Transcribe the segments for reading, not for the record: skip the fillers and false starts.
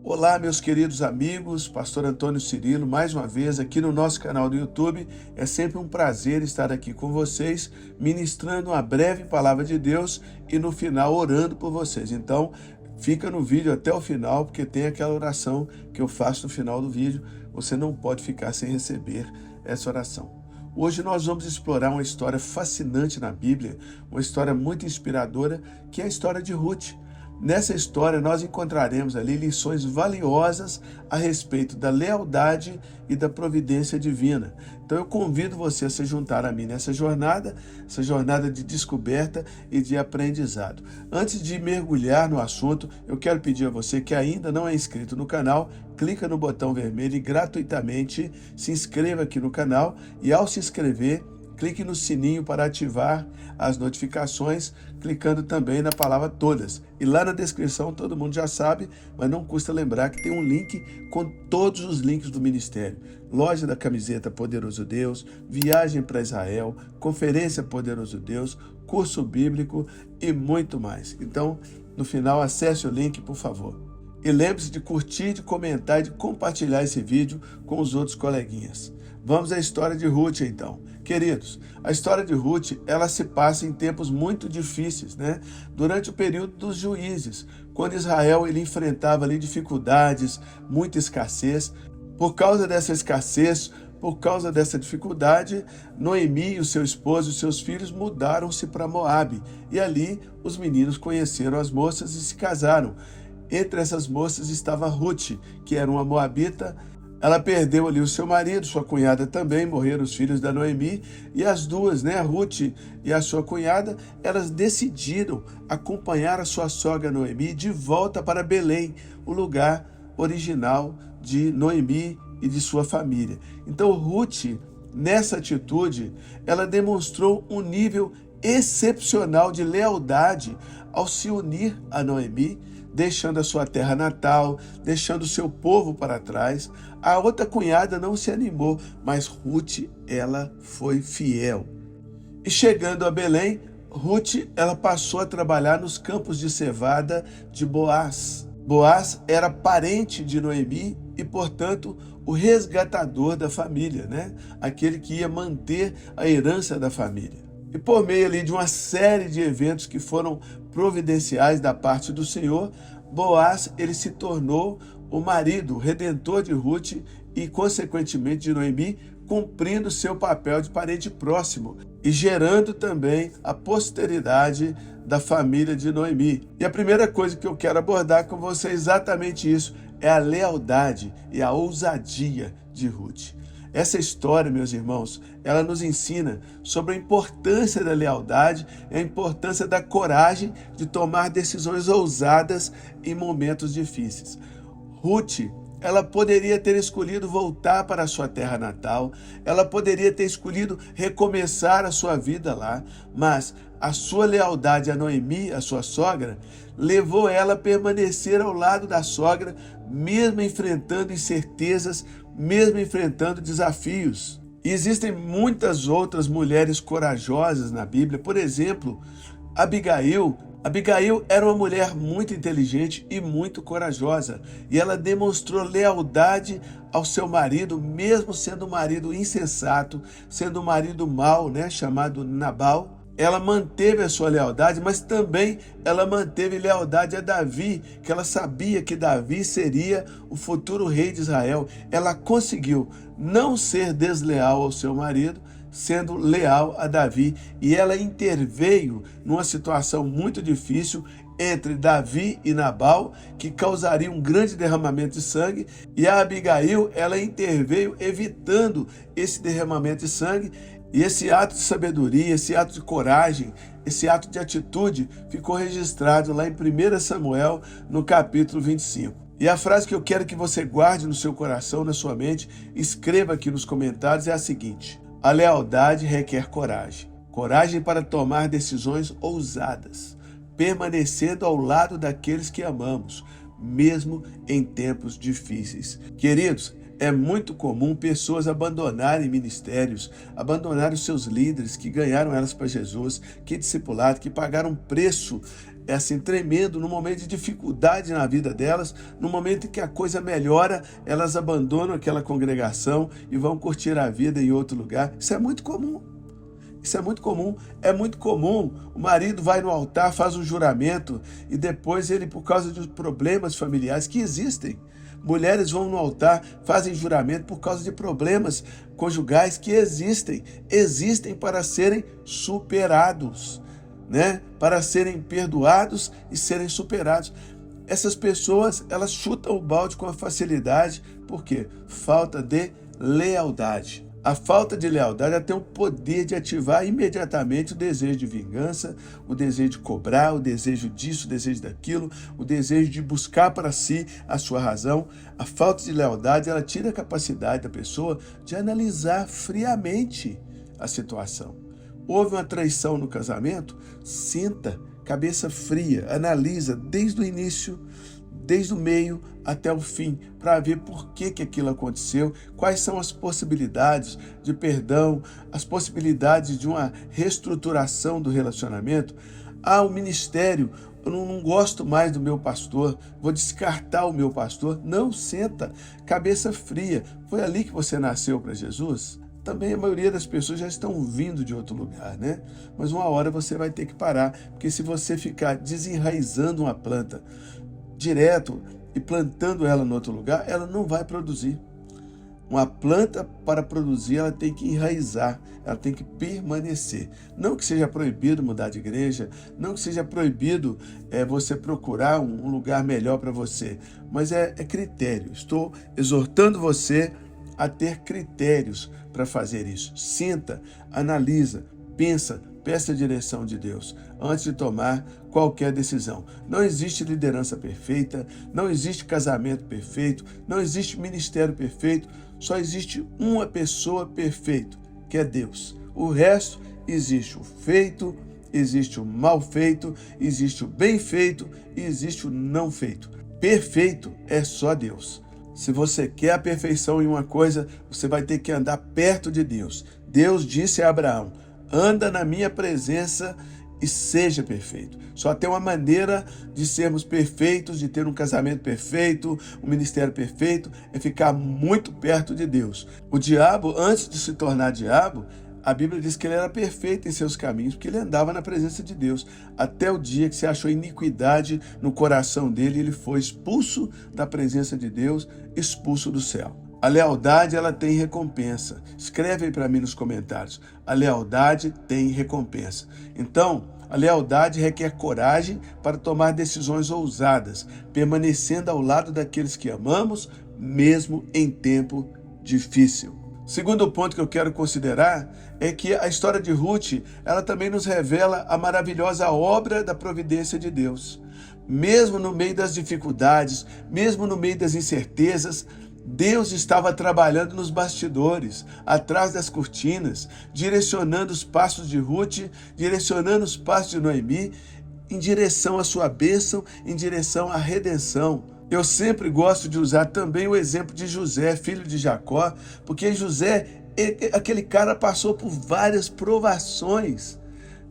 Olá, meus queridos amigos, Pastor Antônio Cirilo, mais uma vez aqui no nosso canal do YouTube. É sempre um prazer estar aqui com vocês, ministrando uma breve palavra de Deus e no final orando por vocês. Então, fica no vídeo até o final, porque tem aquela oração que eu faço no final do vídeo. Você não pode ficar sem receber essa oração. Hoje nós vamos explorar uma história fascinante na Bíblia, uma história muito inspiradora, que é a história de Ruth. Nessa história, nós encontraremos ali lições valiosas a respeito da lealdade e da providência divina. Então, eu convido você a se juntar a mim nessa jornada, essa jornada de descoberta e de aprendizado. Antes de mergulhar no assunto, eu quero pedir a você que ainda não é inscrito no canal, clica no botão vermelho e gratuitamente se inscreva aqui no canal. E ao se inscrever, clique no sininho para ativar as notificações, clicando também na palavra todas. E lá na descrição todo mundo já sabe, mas não custa lembrar que tem um link com todos os links do ministério. Loja da camiseta Poderoso Deus, viagem para Israel, conferência Poderoso Deus, curso bíblico e muito mais. Então, no final, acesse o link, por favor. E lembre-se de curtir, de comentar e de compartilhar esse vídeo com os outros coleguinhas. Vamos à história de Ruth, então. Queridos, a história de Ruth, ela se passa em tempos muito difíceis, né? Durante o período dos juízes, quando Israel ele enfrentava ali dificuldades, muita escassez. Por causa dessa escassez, por causa dessa dificuldade, Noemi, o seu esposo e os seus filhos mudaram-se para Moabe. E ali os meninos conheceram as moças e se casaram. Entre essas moças estava Ruth, que era uma moabita. Ela perdeu ali o seu marido, sua cunhada também, morreram os filhos da Noemi, e as duas, né, a Ruth e a sua cunhada, elas decidiram acompanhar a sua sogra Noemi de volta para Belém, o lugar original de Noemi e de sua família. Então Ruth, nessa atitude, ela demonstrou um nível excepcional de lealdade ao se unir a Noemi, deixando a sua terra natal, deixando o seu povo para trás. A outra cunhada não se animou, mas Ruth, ela foi fiel. E chegando a Belém, Ruth, ela passou a trabalhar nos campos de cevada de Boaz. Boaz era parente de Noemi e, portanto, o resgatador da família, né? Aquele que ia manter a herança da família. E por meio ali de uma série de eventos que foram providenciais da parte do Senhor, Boaz ele se tornou o marido, o redentor de Ruth e, consequentemente, de Noemi, cumprindo seu papel de parente próximo e gerando também a posteridade da família de Noemi. E a primeira coisa que eu quero abordar com você é exatamente isso, é a lealdade e a ousadia de Ruth. Essa história, meus irmãos, ela nos ensina sobre a importância da lealdade e a importância da coragem de tomar decisões ousadas em momentos difíceis. Ruth, ela poderia ter escolhido voltar para a sua terra natal, ela poderia ter escolhido recomeçar a sua vida lá, mas a sua lealdade a Noemi, a sua sogra, levou ela a permanecer ao lado da sogra, mesmo enfrentando incertezas, mesmo enfrentando desafios. E existem muitas outras mulheres corajosas na Bíblia. Por exemplo, Abigail. Abigail era uma mulher muito inteligente e muito corajosa. E ela demonstrou lealdade ao seu marido, mesmo sendo um marido insensato, sendo um marido mau, né, chamado Nabal. Ela manteve a sua lealdade, mas também ela manteve lealdade a Davi, que ela sabia que Davi seria o futuro rei de Israel. Ela conseguiu não ser desleal ao seu marido, sendo leal a Davi. E ela interveio numa situação muito difícil entre Davi e Nabal, que causaria um grande derramamento de sangue. E a Abigail, ela interveio evitando esse derramamento de sangue. E esse ato de sabedoria, esse ato de coragem, esse ato de atitude ficou registrado lá em 1 Samuel, no capítulo 25. E a frase que eu quero que você guarde no seu coração, na sua mente, escreva aqui nos comentários, é a seguinte: a lealdade requer coragem. Coragem para tomar decisões ousadas, permanecendo ao lado daqueles que amamos, mesmo em tempos difíceis. Queridos, é muito comum pessoas abandonarem ministérios, abandonarem os seus líderes que ganharam elas para Jesus, que discipularam, que pagaram preço é assim tremendo, no momento de dificuldade na vida delas, no momento em que a coisa melhora, elas abandonam aquela congregação e vão curtir a vida em outro lugar. Isso é muito comum. Isso é muito comum. É muito comum. O marido vai no altar, faz um juramento e depois ele, por causa de problemas familiares que existem, mulheres vão no altar, fazem juramento por causa de problemas conjugais que existem para serem superados, né? Para serem perdoados e serem superados. Essas pessoas, elas chutam o balde com facilidade. Por quê? Falta de lealdade. A falta de lealdade ela tem o poder de ativar imediatamente o desejo de vingança, o desejo de cobrar, o desejo disso, o desejo daquilo, o desejo de buscar para si a sua razão. A falta de lealdade ela tira a capacidade da pessoa de analisar friamente a situação. Houve uma traição no casamento? Senta, cabeça fria, analisa desde o início, desde o meio até o fim, para ver por que aquilo aconteceu, quais são as possibilidades de perdão, as possibilidades de uma reestruturação do relacionamento. O ministério, eu não gosto mais do meu pastor, vou descartar o meu pastor. Não, senta, cabeça fria. Foi ali que você nasceu para Jesus? Também a maioria das pessoas já estão vindo de outro lugar, né? Mas uma hora você vai ter que parar, porque se você ficar desenraizando uma planta direto e plantando ela em outro lugar, ela não vai produzir. Uma planta, para produzir, ela tem que enraizar, ela tem que permanecer. Não que seja proibido mudar de igreja, não que seja proibido você procurar um lugar melhor para você, mas é critério. Estou exortando você a ter critérios para fazer isso. Senta, analisa, pensa, peça a direção de Deus antes de tomar qualquer decisão. Não existe liderança perfeita, não existe casamento perfeito, não existe ministério perfeito, só existe uma pessoa perfeita, que é Deus. O resto existe o feito, existe o mal feito, existe o bem feito e existe o não feito. Perfeito é só Deus. Se você quer a perfeição em uma coisa, você vai ter que andar perto de Deus. Deus disse a Abraão: anda na minha presença e seja perfeito. Só tem uma maneira de sermos perfeitos, de ter um casamento perfeito, um ministério perfeito, é ficar muito perto de Deus. O diabo, antes de se tornar diabo, a Bíblia diz que ele era perfeito em seus caminhos, porque ele andava na presença de Deus, até o dia que se achou iniquidade no coração dele, ele foi expulso da presença de Deus, expulso do céu. A lealdade, ela tem recompensa. Escreve aí para mim nos comentários. A lealdade tem recompensa. Então, a lealdade requer coragem para tomar decisões ousadas, permanecendo ao lado daqueles que amamos, mesmo em tempo difícil. Segundo ponto que eu quero considerar é que a história de Ruth, ela também nos revela a maravilhosa obra da providência de Deus. Mesmo no meio das dificuldades, mesmo no meio das incertezas, Deus estava trabalhando nos bastidores, atrás das cortinas, direcionando os passos de Ruth, direcionando os passos de Noemi, em direção à sua bênção, em direção à redenção. Eu sempre gosto de usar também o exemplo de José, filho de Jacó, porque José, aquele cara passou por várias provações,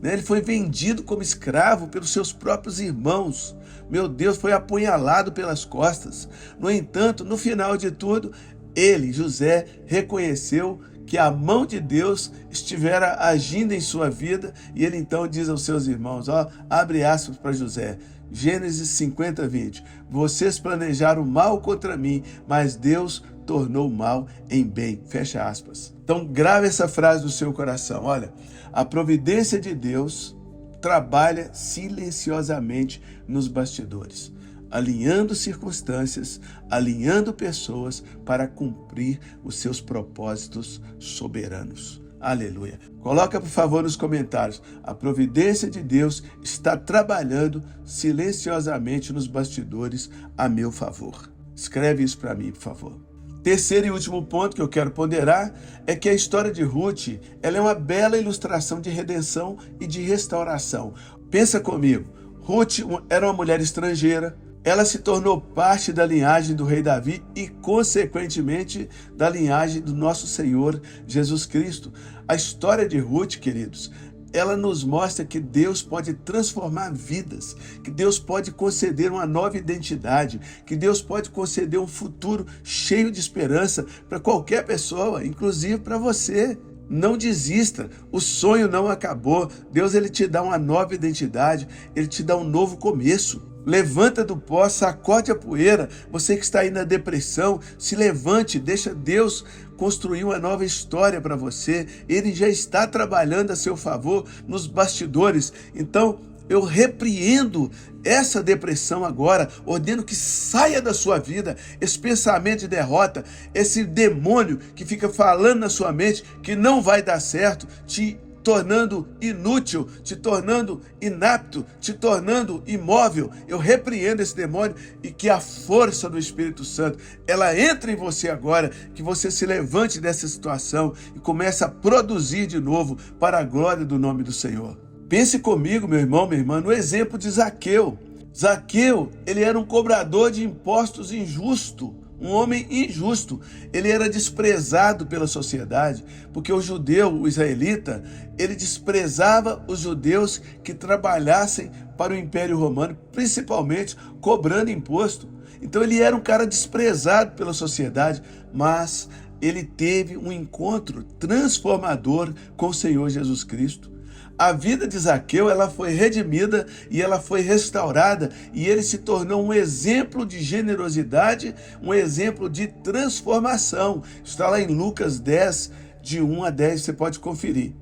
né? Ele foi vendido como escravo pelos seus próprios irmãos. Meu Deus, foi apunhalado pelas costas. No entanto, no final de tudo, ele, José, reconheceu que a mão de Deus estivera agindo em sua vida, e ele então diz aos seus irmãos, abre aspas para José, Gênesis 50, 20, vocês planejaram mal contra mim, mas Deus tornou mal em bem, fecha aspas. Então grave essa frase no seu coração, olha, a providência de Deus trabalha silenciosamente nos bastidores, alinhando circunstâncias, alinhando pessoas para cumprir os seus propósitos soberanos. Aleluia. Coloca, por favor, nos comentários. A providência de Deus está trabalhando silenciosamente nos bastidores a meu favor. Escreve isso para mim, por favor. Terceiro e último ponto que eu quero ponderar é que a história de Ruth, ela é uma bela ilustração de redenção e de restauração. Pensa comigo, Ruth era uma mulher estrangeira, ela se tornou parte da linhagem do rei Davi e, consequentemente, da linhagem do nosso Senhor Jesus Cristo. A história de Ruth, queridos, ela nos mostra que Deus pode transformar vidas, que Deus pode conceder uma nova identidade, que Deus pode conceder um futuro cheio de esperança para qualquer pessoa, inclusive para você. Não desista, o sonho não acabou. Deus ele te dá uma nova identidade, ele te dá um novo começo. Levanta do pó, sacode a poeira. Você que está aí na depressão, se levante, deixa Deus construir uma nova história para você. Ele já está trabalhando a seu favor nos bastidores. Então, eu repreendo essa depressão agora, ordeno que saia da sua vida esse pensamento de derrota, esse demônio que fica falando na sua mente que não vai dar certo, te tornando inútil, te tornando inapto, te tornando imóvel. Eu repreendo esse demônio e que a força do Espírito Santo, ela entre em você agora, que você se levante dessa situação e comece a produzir de novo para a glória do nome do Senhor. Pense comigo, meu irmão, minha irmã, no exemplo de Zaqueu. Zaqueu, ele era um cobrador de impostos injusto, um homem injusto. Ele era desprezado pela sociedade, porque o judeu, o israelita, ele desprezava os judeus que trabalhassem para o Império Romano, principalmente cobrando imposto. Então ele era um cara desprezado pela sociedade, mas ele teve um encontro transformador com o Senhor Jesus Cristo. A vida de Zaqueu, ela foi redimida e ela foi restaurada e ele se tornou um exemplo de generosidade, um exemplo de transformação. Está lá em Lucas 10, de 1 a 10, você pode conferir.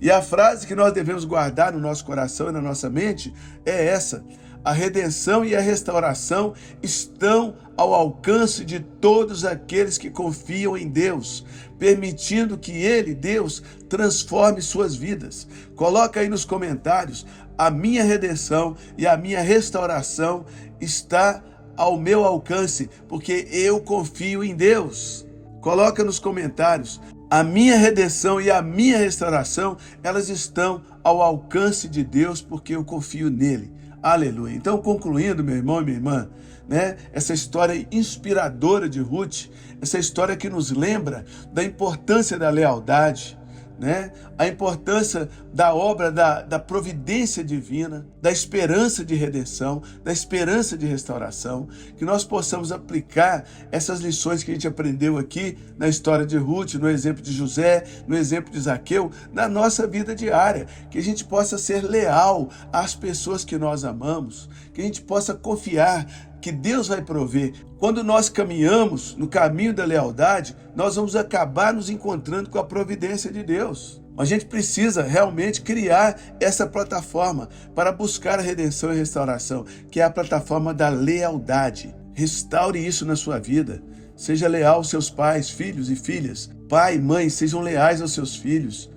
E a frase que nós devemos guardar no nosso coração e na nossa mente é essa: a redenção e a restauração estão ao alcance de todos aqueles que confiam em Deus, permitindo que Ele, Deus, transforme suas vidas. Coloca aí nos comentários: a minha redenção e a minha restauração está ao meu alcance, porque eu confio em Deus. Coloca nos comentários: a minha redenção e a minha restauração, elas estão ao alcance de Deus, porque eu confio nele. Aleluia. Então, concluindo, meu irmão e minha irmã, essa história inspiradora de Ruth, essa história que nos lembra da importância da lealdade, a importância da obra da providência divina, da esperança de redenção, da esperança de restauração, que nós possamos aplicar essas lições que a gente aprendeu aqui na história de Ruth, no exemplo de José, no exemplo de Zaqueu, na nossa vida diária, que a gente possa ser leal às pessoas que nós amamos, que a gente possa confiar que Deus vai prover. Quando nós caminhamos no caminho da lealdade, nós vamos acabar nos encontrando com a providência de Deus. A gente precisa realmente criar essa plataforma para buscar a redenção e restauração, que é a plataforma da lealdade. Restaure isso na sua vida. Seja leal aos seus pais, filhos e filhas. Pai e mãe, sejam leais aos seus filhos.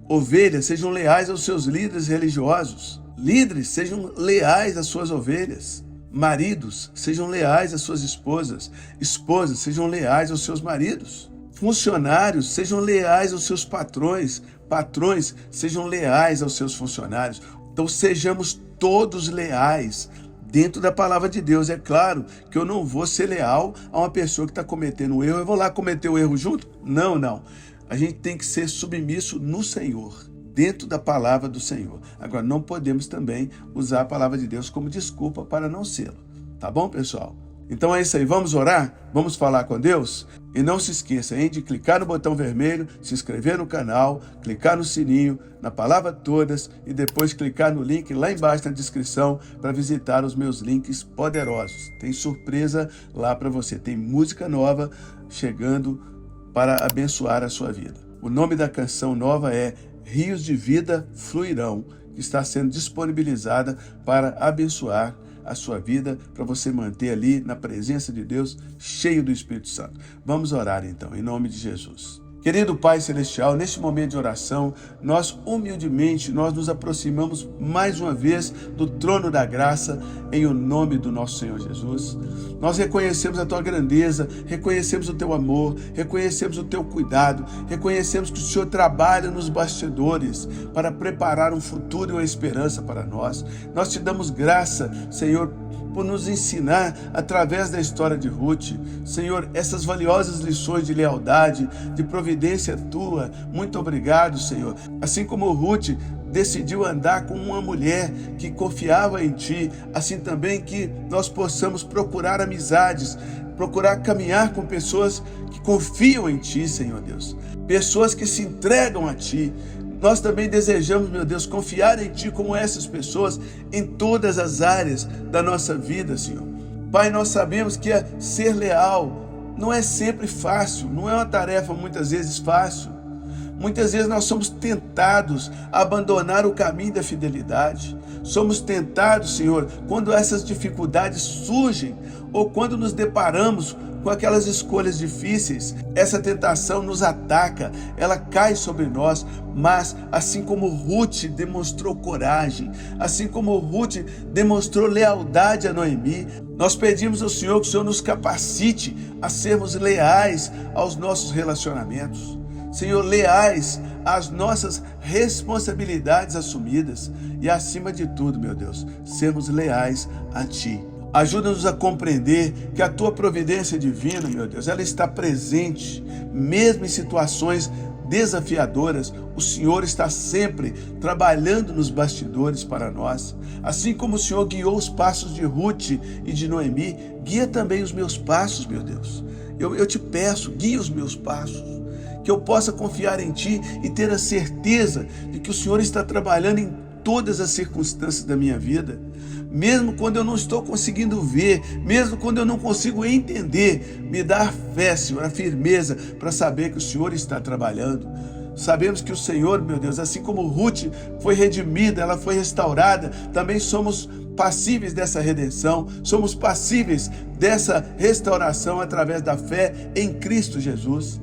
Ovelhas, sejam leais aos seus líderes religiosos. Líderes, sejam leais às suas ovelhas. Maridos, sejam leais às suas esposas. Esposas, sejam leais aos seus maridos. Funcionários, sejam leais aos seus patrões. Patrões, sejam leais aos seus funcionários. Então sejamos todos leais dentro da palavra de Deus. É claro que eu não vou ser leal a uma pessoa que está cometendo um erro. Eu vou lá cometer o erro junto? Não. A gente tem que ser submisso no Senhor, dentro da palavra do Senhor. Agora, não podemos também usar a palavra de Deus como desculpa para não sê-lo. Tá bom, pessoal? Então é isso aí. Vamos orar? Vamos falar com Deus? E não se esqueça, de clicar no botão vermelho, se inscrever no canal, clicar no sininho, na palavra todas e depois clicar no link lá embaixo na descrição para visitar os meus links poderosos. Tem surpresa lá para você. Tem música nova chegando para abençoar a sua vida. O nome da canção nova é Rios de Vida Fluirão, que está sendo disponibilizada para abençoar a sua vida, para você manter ali na presença de Deus, cheio do Espírito Santo. Vamos orar então, em nome de Jesus. Querido Pai Celestial, neste momento de oração, nós humildemente nos aproximamos mais uma vez do trono da graça, em o nome do nosso Senhor Jesus. Nós reconhecemos a Tua grandeza, reconhecemos o Teu amor, reconhecemos o Teu cuidado, reconhecemos que o Senhor trabalha nos bastidores para preparar um futuro e uma esperança para nós. Nós Te damos graça, Senhor, por nos ensinar através da história de Ruth, Senhor, essas valiosas lições de lealdade, de providência Tua. Muito obrigado, Senhor. Assim como Ruth decidiu andar com uma mulher que confiava em Ti, assim também que nós possamos procurar amizades, procurar caminhar com pessoas que confiam em Ti, Senhor Deus, pessoas que se entregam a Ti. Nós também desejamos, meu Deus, confiar em Ti como essas pessoas em todas as áreas da nossa vida, Senhor. Pai, nós sabemos que ser leal não é sempre fácil, não é uma tarefa muitas vezes fácil. Muitas vezes nós somos tentados a abandonar o caminho da fidelidade. Somos tentados, Senhor, quando essas dificuldades surgem ou quando nos deparamos com aquelas escolhas difíceis. Essa tentação nos ataca, ela cai sobre nós, mas assim como Ruth demonstrou coragem, assim como Ruth demonstrou lealdade a Noemi, nós pedimos ao Senhor que o Senhor nos capacite a sermos leais aos nossos relacionamentos. Senhor, leais às nossas responsabilidades assumidas e, acima de tudo, meu Deus, sermos leais a Ti. Ajuda-nos a compreender que a Tua providência divina, meu Deus, ela está presente, mesmo em situações desafiadoras. O Senhor está sempre trabalhando nos bastidores para nós. Assim como o Senhor guiou os passos de Ruth e de Noemi, guia também os meus passos, meu Deus. Eu te peço, guia os meus passos, que eu possa confiar em Ti e ter a certeza de que o Senhor está trabalhando em todas as circunstâncias da minha vida. Mesmo quando eu não estou conseguindo ver, mesmo quando eu não consigo entender, me dá a fé, Senhor, a firmeza para saber que o Senhor está trabalhando. Sabemos que o Senhor, meu Deus, assim como Ruth foi redimida, ela foi restaurada, também somos passíveis dessa redenção, somos passíveis dessa restauração através da fé em Cristo Jesus.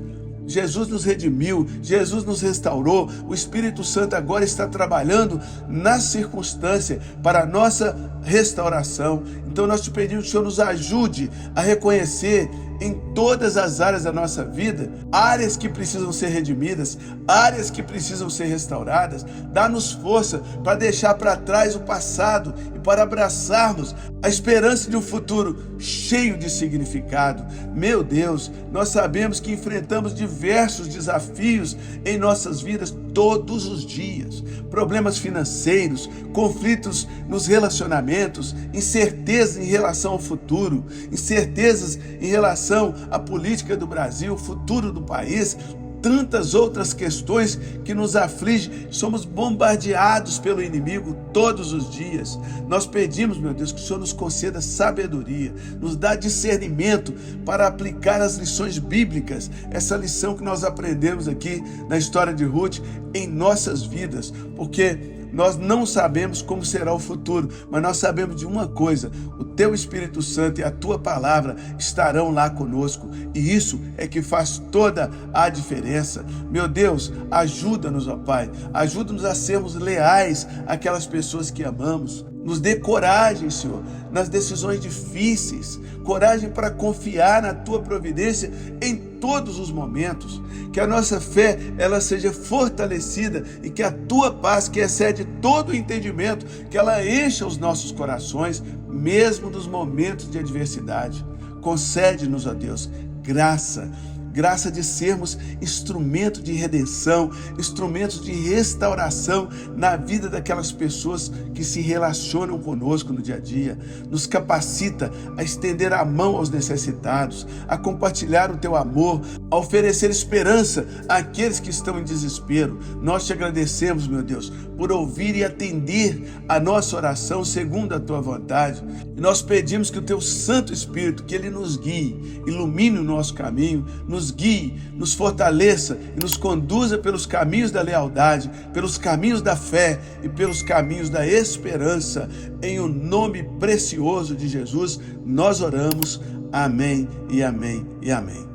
Jesus nos redimiu, Jesus nos restaurou, o Espírito Santo agora está trabalhando na circunstância para a nossa restauração. Então nós te pedimos que o Senhor nos ajude a reconhecer em todas as áreas da nossa vida, áreas que precisam ser redimidas, áreas que precisam ser restauradas. Dá-nos força para deixar para trás o passado e para abraçarmos a esperança de um futuro cheio de significado. Meu Deus, nós sabemos que enfrentamos diversos desafios em nossas vidas todos os dias. Problemas financeiros, conflitos nos relacionamentos, incertezas em relação ao futuro, incertezas em relação à política do Brasil, o futuro do país, tantas outras questões que nos afligem. Somos bombardeados pelo inimigo todos os dias. Nós pedimos, meu Deus, que o Senhor nos conceda sabedoria, nos dá discernimento para aplicar as lições bíblicas, essa lição que nós aprendemos aqui na história de Ruth em nossas vidas, porque nós não sabemos como será o futuro, mas nós sabemos de uma coisa: o Teu Espírito Santo e a Tua palavra estarão lá conosco, e isso é que faz toda a diferença. Meu Deus, ajuda-nos, ó Pai, ajuda-nos a sermos leais àquelas pessoas que amamos. Nos dê coragem, Senhor, nas decisões difíceis, coragem para confiar na Tua providência em todos os momentos. Que a nossa fé ela seja fortalecida e que a Tua paz, que excede todo o entendimento, que ela encha os nossos corações, mesmo nos momentos de adversidade. Concede-nos, ó Deus, graça de sermos instrumento de redenção, instrumentos de restauração na vida daquelas pessoas que se relacionam conosco no dia a dia. Nos capacita a estender a mão aos necessitados, a compartilhar o Teu amor, a oferecer esperança àqueles que estão em desespero. Nós te agradecemos, meu Deus, por ouvir e atender a nossa oração segundo a Tua vontade. E nós pedimos que o Teu Santo Espírito, que Ele nos guie, ilumine o nosso caminho, nos guie, nos fortaleça e nos conduza pelos caminhos da lealdade, pelos caminhos da fé e pelos caminhos da esperança. Em o nome precioso de Jesus, nós oramos. Amém e amém e amém.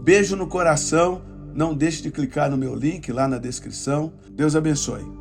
Beijo no coração. Não deixe de clicar no meu link lá na descrição. Deus abençoe.